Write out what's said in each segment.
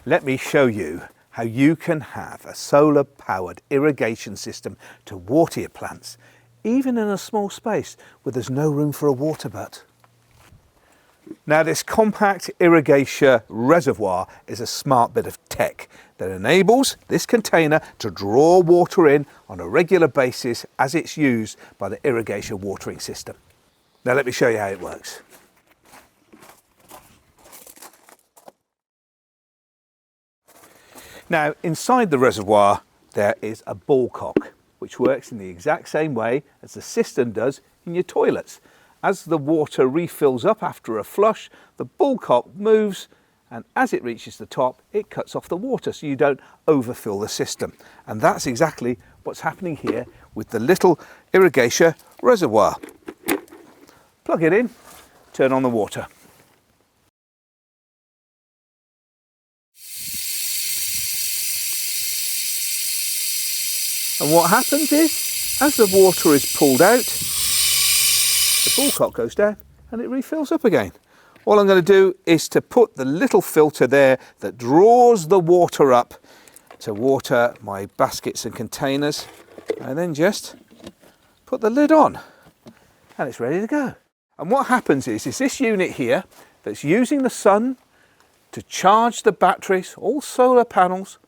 Let me show you how you can have a solar powered irrigation system to water your plants, even in a small space where there's no room for a water butt. Now, this compact Irrigatia reservoir is a smart bit of tech that enables this container to draw water in on a regular basis as it's used by the irrigation watering system. Now let me show you how it works. Now, inside the reservoir there is a ball cock which works in the exact same way as the system does in your toilets. As the water refills up after a flush, the ball cock moves, and as it reaches the top, it cuts off the water so you don't overfill the system. And that's exactly what's happening here with the little Irrigatia reservoir. Plug it in, turn on the water. And what happens is, as the water is pulled out, the ball cock goes down and it refills up again. All I'm going to do is to put the little filter there that draws the water up to water my baskets and containers, and then just put the lid on and it's ready to go. And what happens is this unit here that's using the sun to charge the batteries, all solar panels,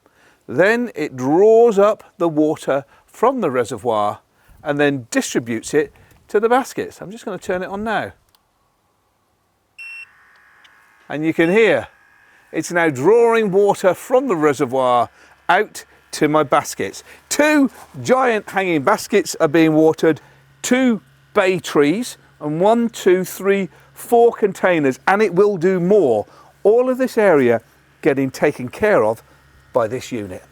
then it draws up the water from the reservoir and then distributes it to the baskets. I'm just going to turn it on now. And you can hear it's now drawing water from the reservoir out to my baskets. 2 giant hanging baskets are being watered, 2 bay trees, and 1, 2, 3, 4 containers, and it will do more. All of this area getting taken care of by this unit.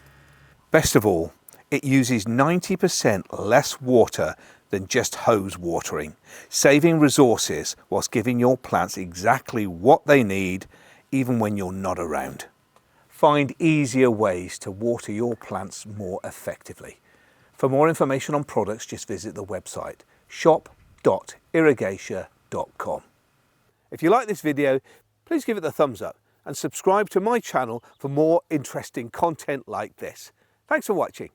Best of all, it uses 90% less water than just hose watering, saving resources whilst giving your plants exactly what they need, even when you're not around. Find easier ways to water your plants more effectively. For more information on products, just visit the website shop.irrigatia.com. If you like this video, please give it a thumbs up and subscribe to my channel for more interesting content like this. Thanks for watching.